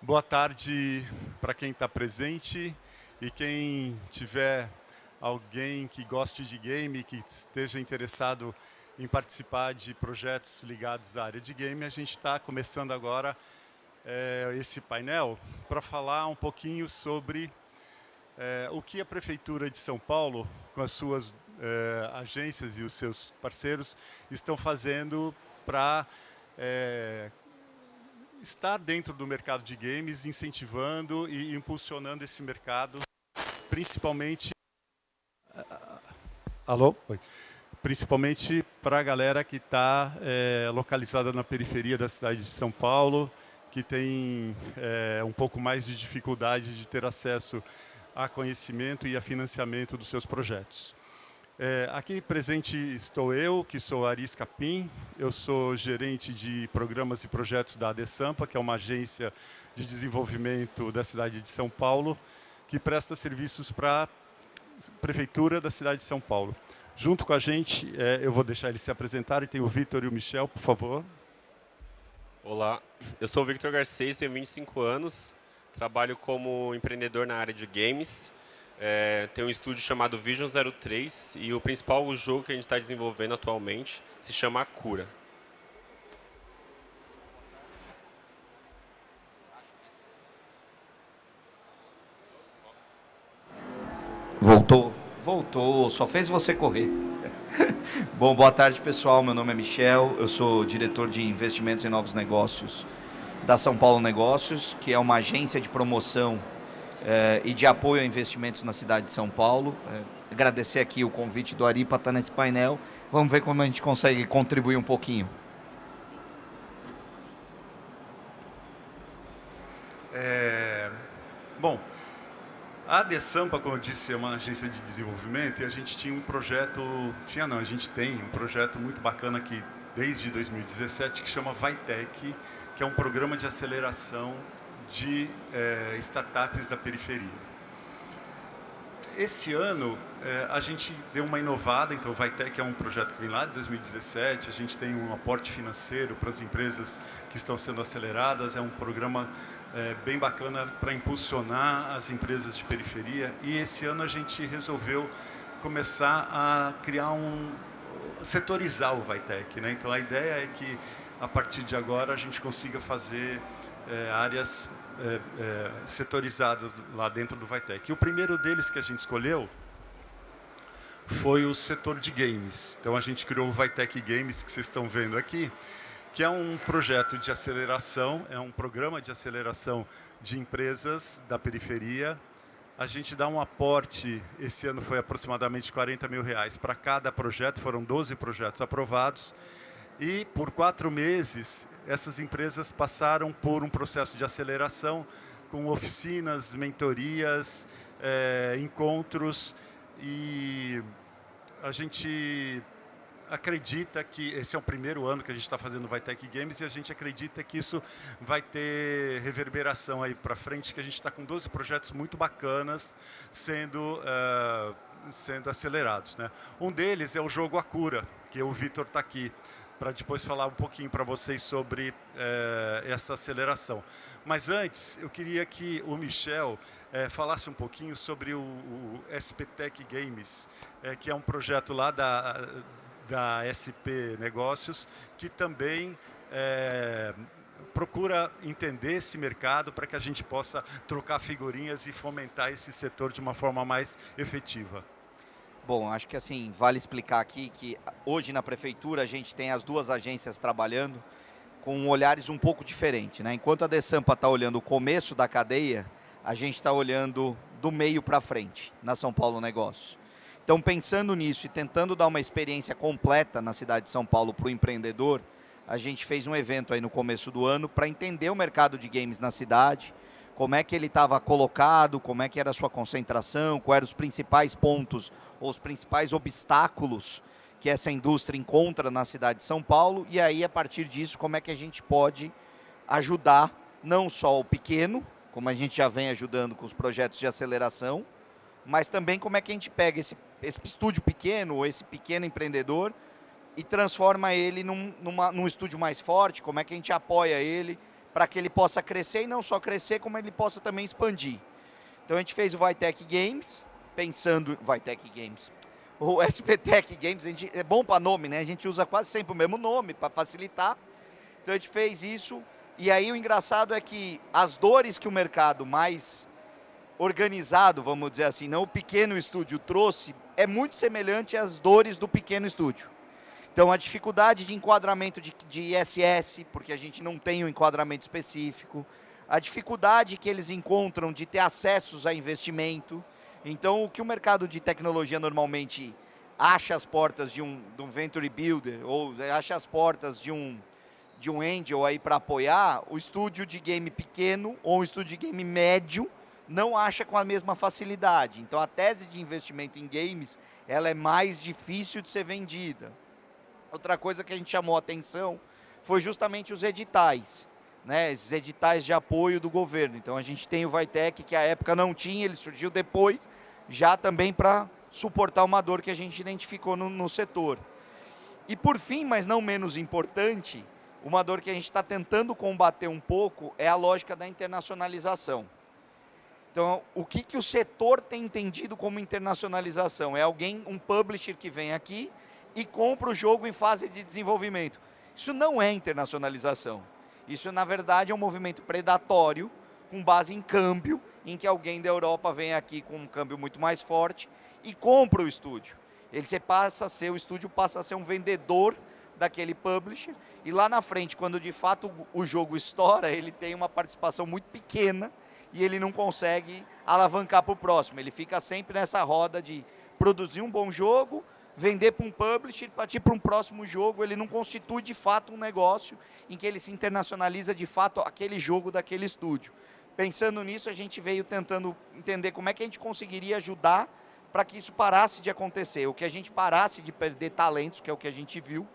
Boa tarde para quem está presente e quem tiver alguém que goste de game, que esteja interessado em participar de projetos ligados à área de game. A gente está começando agora esse painel para falar um pouquinho sobre o que a Prefeitura de São Paulo, com as suas agências e os seus parceiros, estão fazendo para estar dentro do mercado de games, incentivando e impulsionando esse mercado, principalmente... Alô? Oi. Principalmente para a galera que está localizada na periferia da cidade de São Paulo, que tem um pouco mais de dificuldade de ter acesso a conhecimento e a financiamento dos seus projetos. Aqui presente estou eu, que sou Aris Capim. Eu sou gerente de programas e projetos da ADESAMPA, que é uma agência de desenvolvimento da cidade de São Paulo, que presta serviços para a Prefeitura da cidade de São Paulo. Junto com a gente, eu vou deixar eles se apresentarem, tem o Vitor e o Michel, por favor. Olá, eu sou o Victor Garcês, tenho 25 anos, trabalho como empreendedor na área de games. Tem um estúdio chamado Vision 03 e o principal jogo que a gente está desenvolvendo atualmente se chama Cura. Voltou, só fez você correr. Bom, boa tarde pessoal, meu nome é Michel, eu sou diretor de investimentos em novos negócios da São Paulo Negócios, que é uma agência de promoção e de apoio a investimentos na cidade de São Paulo. Agradecer aqui o convite do Ari para estar nesse painel. Vamos ver como a gente consegue contribuir um pouquinho. Bom, a ADESAMPA, como eu disse, é uma agência de desenvolvimento e a gente tinha um projeto... a gente tem um projeto muito bacana aqui desde 2017 que chama Vitec, que é um programa de aceleração de startups da periferia. Esse ano, a gente deu uma inovada, então o Vitec é um projeto que vem lá de 2017, a gente tem um aporte financeiro para as empresas que estão sendo aceleradas, é um programa bem bacana para impulsionar as empresas de periferia, e esse ano a gente resolveu começar a criar setorizar o Vitec, né? Então a ideia é que a partir de agora a gente consiga fazer áreas setorizadas lá dentro do Vitec. E o primeiro deles que a gente escolheu foi o setor de games. Então a gente criou o Vitec Games, que vocês estão vendo aqui, que é um projeto de aceleração, é um programa de aceleração de empresas da periferia. A gente dá um aporte, esse ano foi aproximadamente R$40 mil para cada projeto, foram 12 projetos aprovados. E por 4 meses, essas empresas passaram por um processo de aceleração com oficinas, mentorias, encontros, e a gente acredita que esse é o primeiro ano que a gente está fazendo o Vitec Games e a gente acredita que isso vai ter reverberação aí para frente, que a gente está com 12 projetos muito bacanas sendo acelerados, né? Um deles é o jogo A Cura, que o Vitor está aqui para depois falar um pouquinho para vocês sobre essa aceleração. Mas antes, eu queria que o Michel falasse um pouquinho sobre o SPTech Games, que é um projeto lá da SP Negócios, que também procura entender esse mercado para que a gente possa trocar figurinhas e fomentar esse setor de uma forma mais efetiva. Bom, acho que assim, vale explicar aqui que hoje na prefeitura a gente tem as duas agências trabalhando com olhares um pouco diferentes, né? Enquanto a ADESAMPA está olhando o começo da cadeia, a gente está olhando do meio para frente, na São Paulo Negócios. Então, pensando nisso e tentando dar uma experiência completa na cidade de São Paulo para o empreendedor, a gente fez um evento aí no começo do ano para entender o mercado de games na cidade, como é que ele estava colocado, como é que era a sua concentração, quais eram os principais pontos ou os principais obstáculos que essa indústria encontra na cidade de São Paulo, e aí, a partir disso, como é que a gente pode ajudar não só o pequeno, como a gente já vem ajudando com os projetos de aceleração, mas também como é que a gente pega esse estúdio pequeno, ou esse pequeno empreendedor, e transforma ele num estúdio mais forte, como é que a gente apoia ele para que ele possa crescer e não só crescer, como ele possa também expandir. Então a gente fez o Vitec Games, pensando... Vitec Games. O SPTech Games, é bom para nome, né? A gente usa quase sempre o mesmo nome para facilitar. Então a gente fez isso. E aí o engraçado é que as dores que o mercado mais organizado, vamos dizer assim, não o pequeno estúdio trouxe, é muito semelhante às dores do pequeno estúdio. Então a dificuldade de enquadramento de ISS, porque a gente não tem um enquadramento específico, a dificuldade que eles encontram de ter acessos a investimento. Então o que o mercado de tecnologia normalmente acha as portas de um venture builder, ou acha as portas de um angel aí para apoiar, o estúdio de game pequeno ou o estúdio de game médio não acha com a mesma facilidade. Então a tese de investimento em games, ela é mais difícil de ser vendida. Outra coisa que a gente chamou a atenção foi justamente os editais, né? Esses editais de apoio do governo. Então a gente tem o Vitec, que à época não tinha, ele surgiu depois, já também para suportar uma dor que a gente identificou no setor. E por fim, mas não menos importante, uma dor que a gente está tentando combater um pouco é a lógica da internacionalização. Então, o que o setor tem entendido como internacionalização? É um publisher que vem aqui e compra o jogo em fase de desenvolvimento. Isso não é internacionalização. Isso, na verdade, é um movimento predatório, com base em câmbio, em que alguém da Europa vem aqui com um câmbio muito mais forte e compra o estúdio. O estúdio passa a ser um vendedor daquele publisher, e lá na frente, quando de fato o jogo estoura, ele tem uma participação muito pequena e ele não consegue alavancar para o próximo. Ele fica sempre nessa roda de produzir um bom jogo, vender para um publisher, partir para um próximo jogo. Ele não constitui de fato um negócio em que ele se internacionaliza de fato aquele jogo daquele estúdio. Pensando nisso, a gente veio tentando entender como é que a gente conseguiria ajudar para que isso parasse de acontecer, ou que a gente parasse de perder talentos, que é o que a gente viu,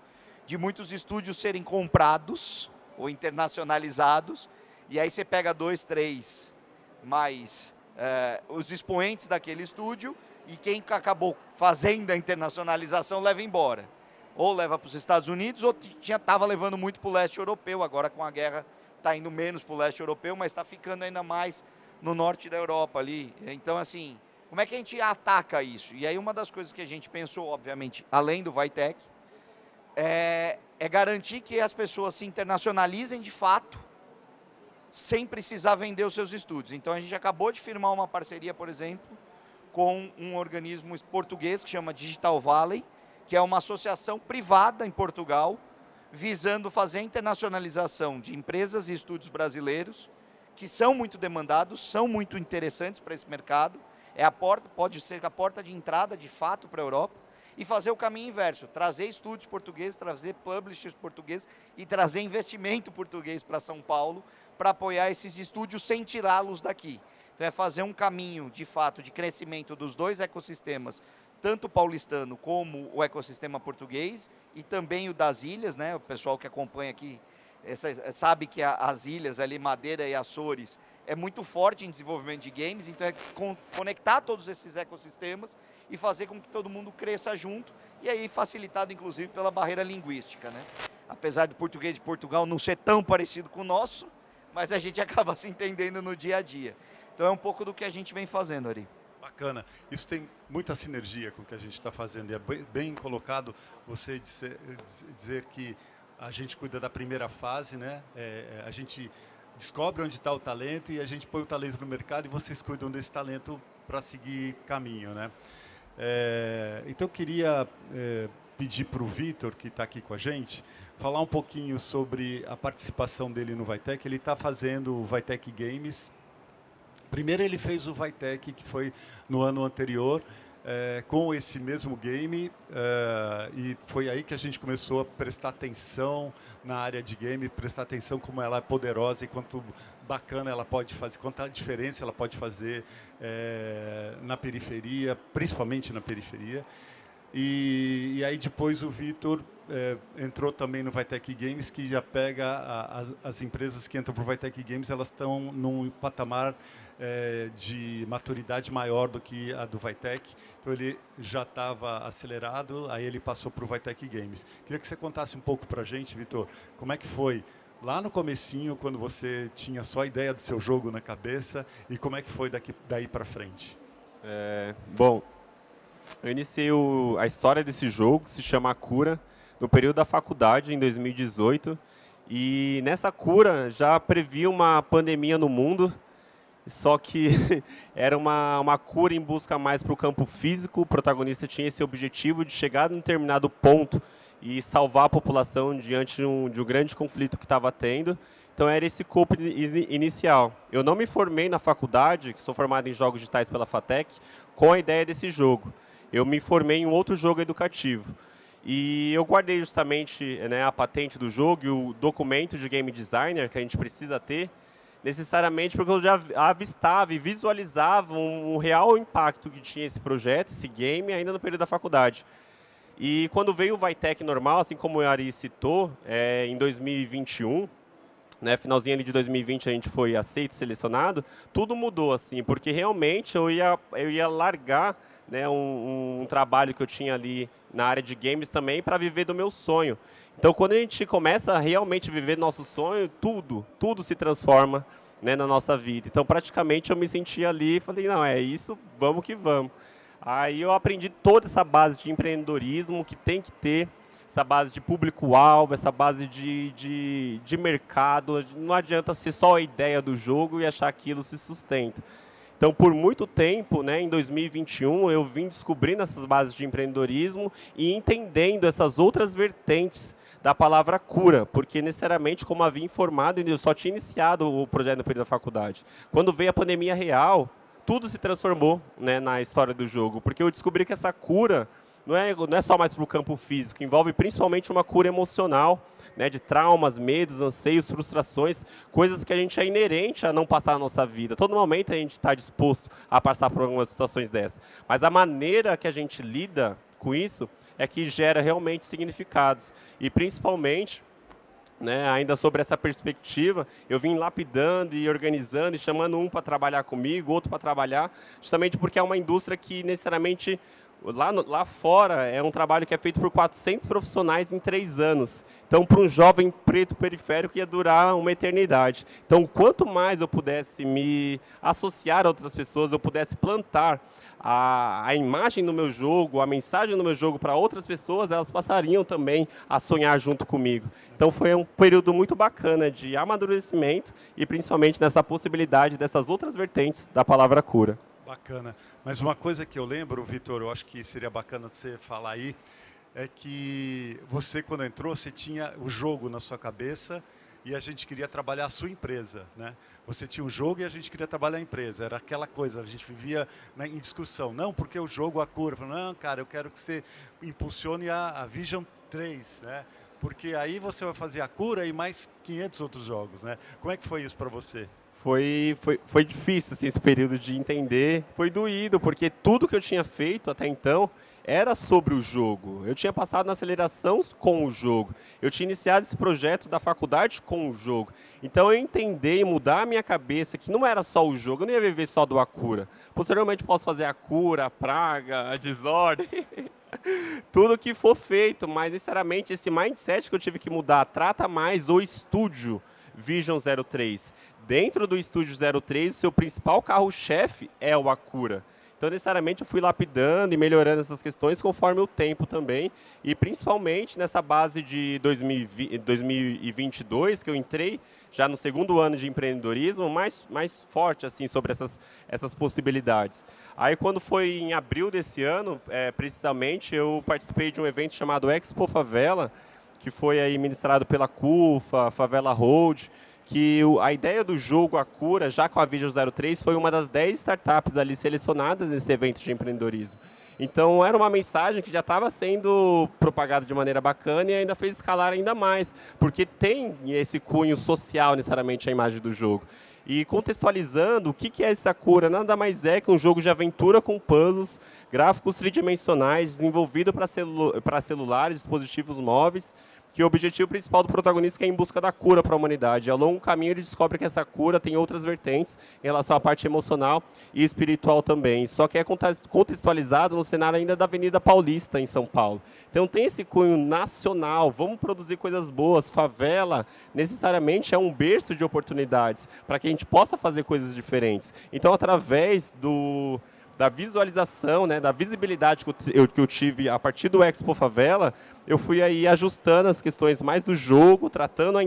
de muitos estúdios serem comprados ou internacionalizados, e aí você pega 2, 3 mais os expoentes daquele estúdio, e quem acabou fazendo a internacionalização leva embora. Ou leva para os Estados Unidos, ou estava levando muito para o leste europeu, agora com a guerra está indo menos para o leste europeu, mas está ficando ainda mais no norte da Europa ali. Então, assim, como é que a gente ataca isso? E aí uma das coisas que a gente pensou, obviamente, além do Vitec, é garantir que as pessoas se internacionalizem de fato, sem precisar vender os seus estúdios. Então a gente acabou de firmar uma parceria, por exemplo, com um organismo português que chama Digital Valley, que é uma associação privada em Portugal, visando fazer a internacionalização de empresas e estúdios brasileiros, que são muito demandados, são muito interessantes para esse mercado, pode ser a porta de entrada de fato para a Europa, e fazer o caminho inverso, trazer estúdios portugueses, trazer publishers portugueses e trazer investimento português para São Paulo para apoiar esses estúdios sem tirá-los daqui. Então é fazer um caminho, de fato, de crescimento dos dois ecossistemas, tanto o paulistano como o ecossistema português e também o das ilhas, né? O pessoal que acompanha aqui sabe que as ilhas ali, Madeira e Açores, é muito forte em desenvolvimento de games, então é conectar todos esses ecossistemas e fazer com que todo mundo cresça junto, e aí facilitado inclusive pela barreira linguística, né? Apesar do português de Portugal não ser tão parecido com o nosso, mas a gente acaba se entendendo no dia a dia. Então é um pouco do que a gente vem fazendo, Ari. Bacana. Isso tem muita sinergia com o que a gente está fazendo, e é bem colocado você dizer que a gente cuida da primeira fase, né? A gente descobre onde está o talento e a gente põe o talento no mercado e vocês cuidam desse talento para seguir caminho, né? Então eu queria pedir para o Vitor, que está aqui com a gente, falar um pouquinho sobre a participação dele no Vitec. Ele está fazendo o Vitec Games. Primeiro ele fez o Vitec, que foi no ano anterior, com esse mesmo game, e foi aí que a gente começou a prestar atenção na área de game, prestar atenção como ela é poderosa e quanto bacana ela pode fazer, quanta diferença ela pode fazer na periferia, principalmente na periferia. E aí depois o Vitor entrou também no Vitec Games, que já pega as empresas que entram para o Vitec Games, elas estão num patamar de maturidade maior do que a do Vitec. Então ele já estava acelerado, aí ele passou para o Vitec Games. Queria que você contasse um pouco para a gente, Vitor, como é que foi lá no comecinho, quando você tinha só a ideia do seu jogo na cabeça, e como é que foi daí para frente? Bom, eu iniciei a história desse jogo, que se chama Cura, no período da faculdade, em 2018. E nessa cura já previa uma pandemia no mundo, só que era uma cura em busca mais para o campo físico. O protagonista tinha esse objetivo de chegar num determinado ponto e salvar a população diante de um grande conflito que estava tendo. Então era esse corpo inicial. Eu não me formei na faculdade, que sou formado em jogos digitais pela FATEC, com a ideia desse jogo. Eu me formei em um outro jogo educativo. E eu guardei justamente, né, a patente do jogo e o documento de game designer que a gente precisa ter, necessariamente porque eu já avistava e visualizava um real impacto que tinha esse projeto, esse game, ainda no período da faculdade. E quando veio o Vitec normal, assim como o Ari citou, em 2021, né, finalzinho ali de 2020 a gente foi aceito, selecionado, tudo mudou, assim, porque realmente eu ia largar, né, um trabalho que eu tinha ali na área de games também para viver do meu sonho. Então, quando a gente começa a realmente viver nosso sonho, tudo se transforma, né, na nossa vida. Então, praticamente, eu me senti ali e falei, não, é isso, vamos que vamos. Aí eu aprendi toda essa base de empreendedorismo que tem que ter, essa base de público-alvo, essa base de mercado. Não adianta ser só a ideia do jogo e achar que aquilo se sustenta. Então, por muito tempo, né, em 2021, eu vim descobrindo essas bases de empreendedorismo e entendendo essas outras vertentes da palavra cura, porque necessariamente, como havia informado, eu só tinha iniciado o projeto no período da faculdade. Quando veio a pandemia real, tudo se transformou, né, na história do jogo, porque eu descobri que essa cura não é só mais para o campo físico, envolve principalmente uma cura emocional, né, de traumas, medos, anseios, frustrações, coisas que a gente é inerente a não passar na nossa vida. Todo momento a gente está disposto a passar por algumas situações dessas. Mas a maneira que a gente lida com isso é que gera realmente significados. E principalmente, né, ainda sobre essa perspectiva, eu vim lapidando e organizando e chamando um para trabalhar comigo, outro para trabalhar, justamente porque é uma indústria que necessariamente lá fora é um trabalho que é feito por 400 profissionais em 3 anos. Então, para um jovem preto periférico, ia durar uma eternidade. Então, quanto mais eu pudesse me associar a outras pessoas, eu pudesse plantar a imagem do meu jogo, a mensagem do meu jogo para outras pessoas, elas passariam também a sonhar junto comigo. Então, foi um período muito bacana de amadurecimento e principalmente nessa possibilidade dessas outras vertentes da palavra cura. Bacana. Mas uma coisa que eu lembro, Vitor, eu acho que seria bacana você falar aí, é que você, quando entrou, você tinha o jogo na sua cabeça e a gente queria trabalhar a sua empresa, né? Você tinha o jogo e a gente queria trabalhar a empresa. Era aquela coisa, a gente vivia, né, em discussão. Não, porque o jogo, a cura. Falei, não, cara, eu quero que você impulsione a Vision 3, né? Porque aí você vai fazer a cura e mais 500 outros jogos, né? Como é que foi isso para você? Foi difícil, assim, esse período de entender. Foi doído, porque tudo que eu tinha feito até então era sobre o jogo. Eu tinha passado na aceleração com o jogo. Eu tinha iniciado esse projeto da faculdade com o jogo. Então eu entender e mudar a minha cabeça que não era só o jogo, eu não ia viver só do Acura. Posteriormente posso fazer a cura, a praga, a desordem, tudo que for feito, mas necessariamente esse mindset que eu tive que mudar trata mais o estúdio Vision 03. Dentro do Estúdio 03, o seu principal carro-chefe é o Acura. Então, necessariamente, eu fui lapidando e melhorando essas questões conforme o tempo também. E, principalmente, nessa base de 2022, que eu entrei já no segundo ano de empreendedorismo, mais forte assim, sobre essas possibilidades. Aí, quando foi em abril desse ano, precisamente, eu participei de um evento chamado Expo Favela, que foi aí ministrado pela CUFA, Favela Road, que a ideia do jogo A Cura, já com a Vision 03, foi uma das 10 startups ali selecionadas nesse evento de empreendedorismo. Então, era uma mensagem que já estava sendo propagada de maneira bacana e ainda fez escalar ainda mais, porque tem esse cunho social, necessariamente, a imagem do jogo. E contextualizando, o que é essa cura? Nada mais é que um jogo de aventura com puzzles, gráficos tridimensionais, desenvolvido para celulares, dispositivos móveis, que o objetivo principal do protagonista é ir em busca da cura para a humanidade. Ao longo do caminho ele descobre que essa cura tem outras vertentes em relação à parte emocional e espiritual também. Só que é contextualizado no cenário ainda da Avenida Paulista, em São Paulo. Então tem esse cunho nacional, vamos produzir coisas boas. Favela necessariamente é um berço de oportunidades para que a gente possa fazer coisas diferentes. Então, através da visualização, né, da visibilidade que eu tive a partir do Expo Favela, eu fui aí ajustando as questões mais do jogo, tratando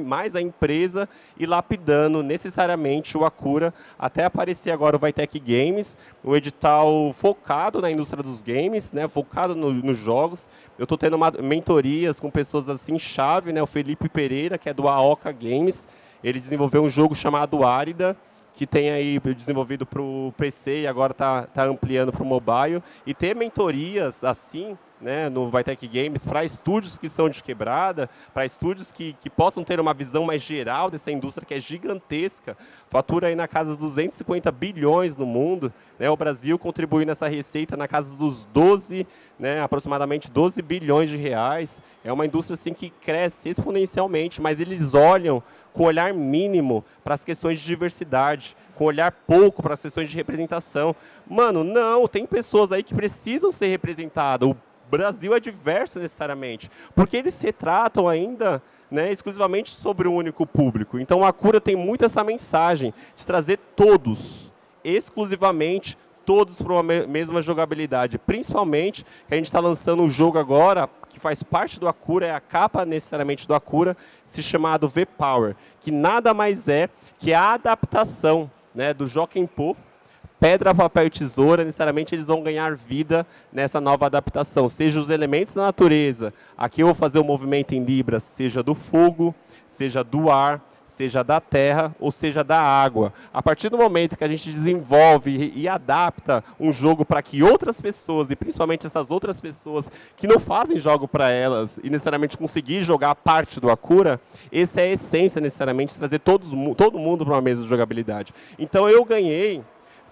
mais a empresa e lapidando necessariamente o Acura, até aparecer agora o Vitec Games, um edital focado na indústria dos games, né, focado nos jogos. Eu estou tendo mentorias com pessoas assim chave, né, o Felipe Pereira, que é do Aoka Games, ele desenvolveu um jogo chamado Árida, que tem aí desenvolvido para o PC e agora está ampliando para o mobile. E ter mentorias assim, né, no Vitec Games para estúdios que são de quebrada, para estúdios que possam ter uma visão mais geral dessa indústria que é gigantesca, fatura aí na casa dos 250 bilhões no mundo, né, o Brasil contribui nessa receita na casa dos 12, né, aproximadamente 12 bilhões de reais. É uma indústria assim, que cresce exponencialmente, mas eles olham com olhar mínimo para as questões de diversidade, com olhar pouco para as questões de representação. Mano, não, tem pessoas aí que precisam ser representadas. O Brasil é diverso necessariamente, porque eles se retratam ainda, né, exclusivamente sobre um único público. Então a Acura tem muito essa mensagem de trazer todos, exclusivamente todos para uma mesma jogabilidade. Principalmente que a gente está lançando um jogo agora que faz parte do Acura, é a capa necessariamente do Acura, se chamado V-Power, que nada mais é que a adaptação, né, do Jokenpô, pedra, papel e tesoura. Necessariamente eles vão ganhar vida nessa nova adaptação, seja os elementos da natureza, aqui eu vou fazer o movimento em Libras, seja do fogo, seja do ar, seja da terra ou seja da água. A partir do momento que a gente desenvolve e adapta um jogo para que outras pessoas, e principalmente essas outras pessoas que não fazem jogo para elas e necessariamente conseguir jogar parte do Acura, essa é a essência necessariamente, trazer todo mundo para uma mesa de jogabilidade. Então eu ganhei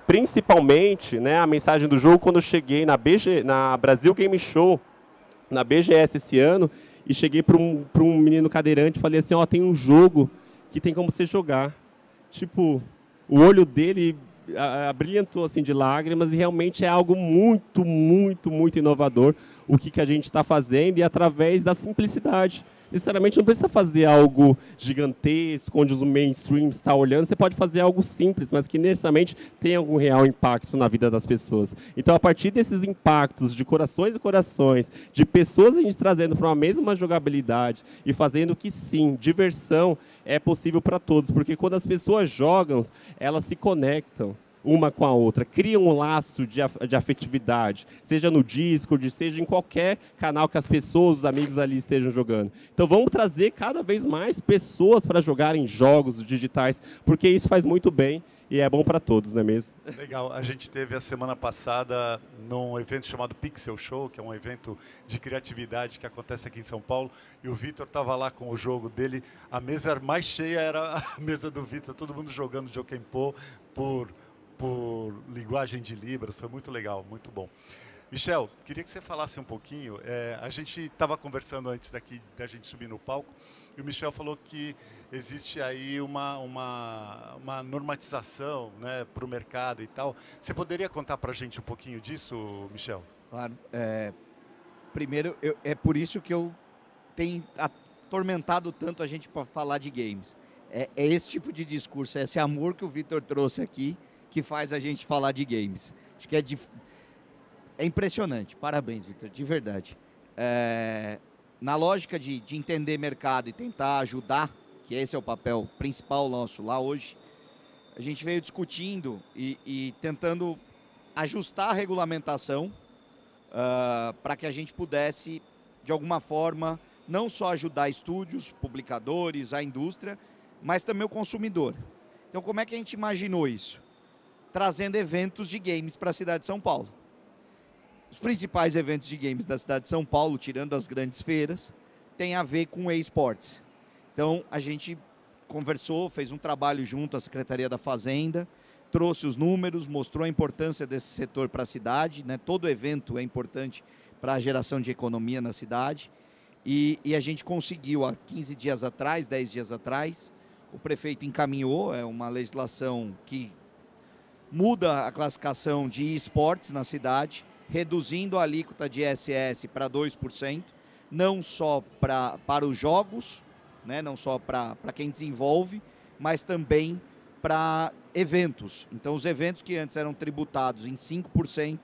principalmente, né, a mensagem do jogo quando eu cheguei na Brasil Game Show, na BGS esse ano, e cheguei para um menino cadeirante e falei assim, ó, tem um jogo que tem como você jogar. Tipo, o olho dele brilhantou assim de lágrimas e realmente é algo muito, muito, muito inovador o que a gente está fazendo e através da simplicidade. Necessariamente não precisa fazer algo gigantesco, onde os mainstream está olhando. Você pode fazer algo simples, mas que necessariamente tem algum real impacto na vida das pessoas. Então, a partir desses impactos de corações e corações, de pessoas a gente trazendo para uma mesma jogabilidade e fazendo que, sim, diversão é possível para todos. Porque quando as pessoas jogam, elas se conectam uma com a outra, criam um laço de afetividade, seja no Discord, seja em qualquer canal que as pessoas, os amigos ali estejam jogando. Então vamos trazer cada vez mais pessoas para jogarem jogos digitais, porque isso faz muito bem e é bom para todos, não é mesmo? Legal, a gente teve a semana passada num evento chamado Pixel Show, que é um evento de criatividade que acontece aqui em São Paulo, e o Vitor estava lá com o jogo dele, a mesa mais cheia era a mesa do Vitor, todo mundo jogando Jokenpô por linguagem de Libras, foi muito legal, muito bom. Michel, queria que você falasse um pouquinho, a gente estava conversando antes daqui da gente subir no palco, e o Michel falou que existe aí uma normatização, né, para o mercado e tal. Você poderia contar para a gente um pouquinho disso, Michel? Claro. Primeiro, é por isso que eu tenho atormentado tanto a gente para falar de games. É esse tipo de discurso, esse amor que o Vitor trouxe aqui, que faz a gente falar de games. Acho que é impressionante. Parabéns, Vitor, de verdade. Na lógica de entender mercado e tentar ajudar, que esse é o papel principal nosso lá hoje, a gente veio discutindo e tentando ajustar a regulamentação para que a gente pudesse, de alguma forma, não só ajudar estúdios, publicadores, a indústria, mas também o consumidor. Então, como é que a gente imaginou isso? Trazendo eventos de games para a cidade de São Paulo. Os principais eventos de games da cidade de São Paulo, tirando as grandes feiras, tem a ver com esportes. Então, a gente conversou, fez um trabalho junto à Secretaria da Fazenda, trouxe os números, mostrou a importância desse setor para a cidade, né? Todo evento é importante para a geração de economia na cidade. E a gente conseguiu, há 15 dias atrás, 10 dias atrás, o prefeito encaminhou uma legislação que muda a classificação de esportes na cidade, reduzindo a alíquota de ISS para 2%, não só para os jogos, né, não só para quem desenvolve, mas também para eventos. Então, os eventos que antes eram tributados em 5%,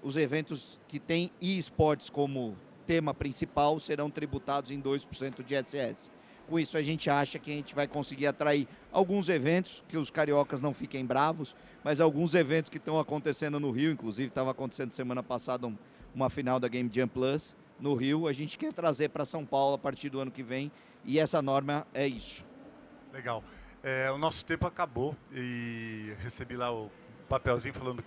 os eventos que têm esportes como tema principal serão tributados em 2% de ISS. Com isso, a gente acha que a gente vai conseguir atrair alguns eventos, que os cariocas não fiquem bravos, mas alguns eventos que estão acontecendo no Rio, inclusive estava acontecendo semana passada uma final da Game Jam Plus no Rio, a gente quer trazer para São Paulo a partir do ano que vem, e essa norma é isso. Legal. O nosso tempo acabou e recebi lá o papelzinho falando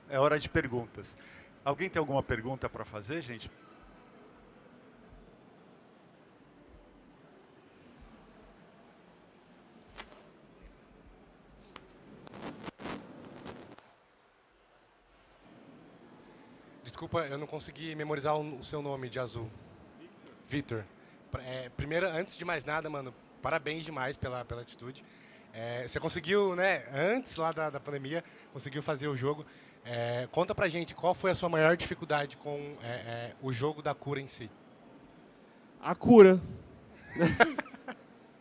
é hora de perguntas. Alguém tem alguma pergunta para fazer, gente? Desculpa, eu não consegui memorizar o seu nome de azul. Vitor. Primeiro, antes de mais nada, mano, parabéns demais pela atitude. Você conseguiu, né, antes lá da pandemia, conseguiu fazer o jogo. Conta pra gente qual foi a sua maior dificuldade com o jogo da cura em si. A cura.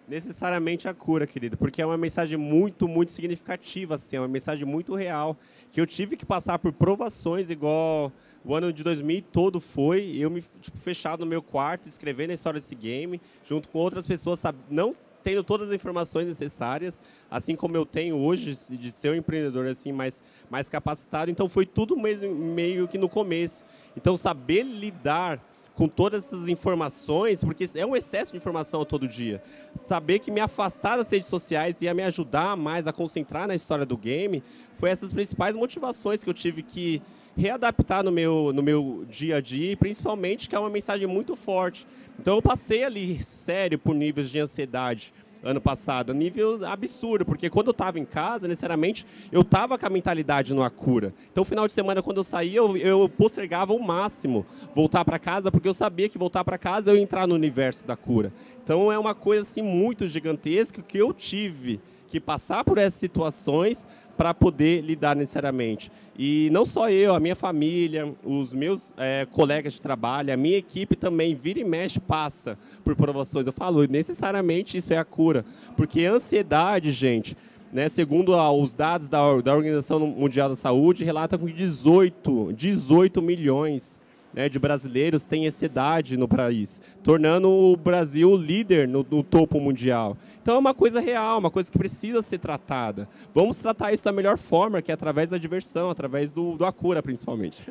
Necessariamente a cura, querido, porque é uma mensagem muito, muito significativa, assim, é uma mensagem muito real, que eu tive que passar por provações, igual o ano de 2000 todo foi, eu me fechado no meu quarto, escrevendo a história desse game, junto com outras pessoas, não tendo todas as informações necessárias, assim como eu tenho hoje, de ser um empreendedor assim, mais capacitado, então foi tudo meio que no começo. Então, saber lidar com todas essas informações, porque é um excesso de informação todo dia. Saber que me afastar das redes sociais ia me ajudar mais a concentrar na história do game, foi essas principais motivações que eu tive que readaptar no meu dia a dia, e principalmente que é uma mensagem muito forte. Então eu passei ali, sério, por níveis de ansiedade ano passado, nível absurdo, porque quando eu estava em casa, necessariamente, eu estava com a mentalidade no Acura. Então, no final de semana, quando eu saía, eu postergava ao máximo voltar para casa, porque eu sabia que voltar para casa eu ia entrar no universo da cura. Então, é uma coisa assim, muito gigantesca que eu tive que passar por essas situações para poder lidar necessariamente. E não só eu, a minha família, os meus colegas de trabalho, a minha equipe também, vira e mexe, passa por provações. Eu falo, necessariamente isso é a cura. Porque a ansiedade, gente, né, segundo os dados da Organização Mundial da Saúde, relata que 18 milhões, né, de brasileiros têm ansiedade no país, tornando o Brasil o líder no topo mundial. Então é uma coisa real, uma coisa que precisa ser tratada. Vamos tratar isso da melhor forma, que é através da diversão, através do Acura, principalmente.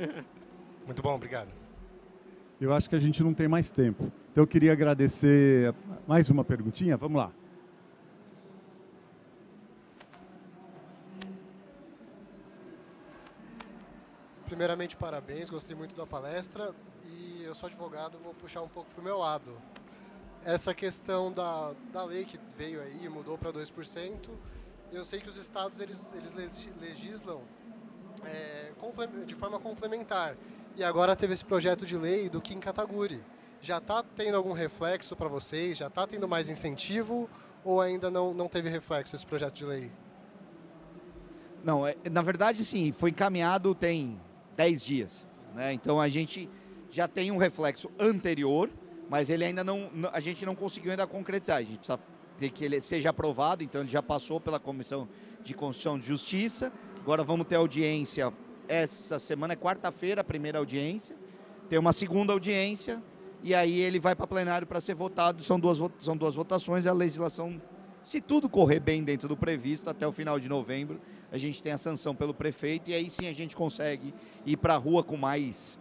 Muito bom, obrigado. Eu acho que a gente não tem mais tempo. Então eu queria agradecer mais uma perguntinha. Vamos lá. Primeiramente, parabéns, gostei muito da palestra e eu sou advogado, vou puxar um pouco para o meu lado. Essa questão da lei que veio aí, mudou para 2%, eu sei que os estados eles legislam de forma complementar. E agora teve esse projeto de lei do Kim Kataguiri. Já está tendo algum reflexo para vocês? Já está tendo mais incentivo ou ainda não teve reflexo esse projeto de lei? Não, na verdade, sim, foi encaminhado tem 10 dias. Né? Então, a gente já tem um reflexo anterior, mas ele ainda a gente não conseguiu ainda concretizar. A gente precisa ter que ele seja aprovado, então ele já passou pela Comissão de Constituição e Justiça. Agora vamos ter audiência essa semana, é quarta-feira, a primeira audiência. Tem uma segunda audiência e aí ele vai para plenário para ser votado. São duas votações, a legislação, se tudo correr bem dentro do previsto, até o final de novembro, a gente tem a sanção pelo prefeito e aí sim a gente consegue ir para a rua com mais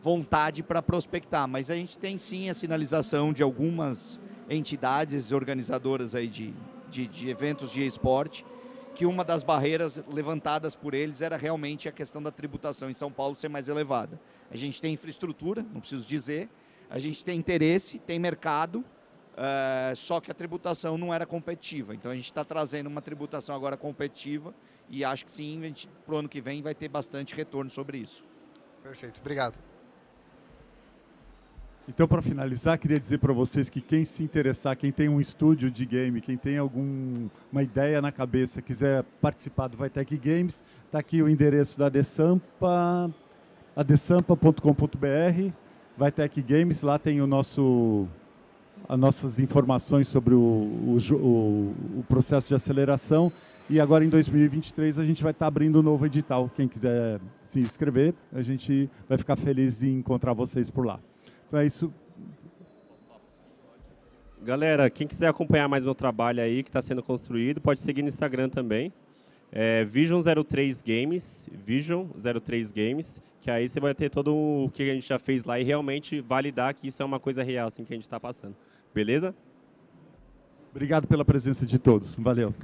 vontade para prospectar. Mas a gente tem sim a sinalização de algumas entidades organizadoras aí de eventos de esporte, que uma das barreiras levantadas por eles era realmente a questão da tributação em São Paulo ser mais elevada. A gente tem infraestrutura, não preciso dizer, a gente tem interesse, tem mercado, só que a tributação não era competitiva. Então a gente está trazendo uma tributação agora competitiva e acho que sim, para o ano que vem vai ter bastante retorno sobre isso. Perfeito, obrigado. Então, para finalizar, queria dizer para vocês que quem se interessar, quem tem um estúdio de game, quem tem uma ideia na cabeça, quiser participar do Vitec Games, está aqui o endereço da Adesampa, adesampa.com.br, Vitec Games, lá tem as nossas informações sobre o processo de aceleração. E agora, em 2023, a gente vai estar abrindo um novo edital. Quem quiser se inscrever, a gente vai ficar feliz em encontrar vocês por lá. Então é isso. Galera, quem quiser acompanhar mais meu trabalho aí, que está sendo construído, pode seguir no Instagram também. Vision03 Games, Vision03 Games, que aí você vai ter todo o que a gente já fez lá e realmente validar que isso é uma coisa real assim, que a gente está passando. Beleza? Obrigado pela presença de todos. Valeu.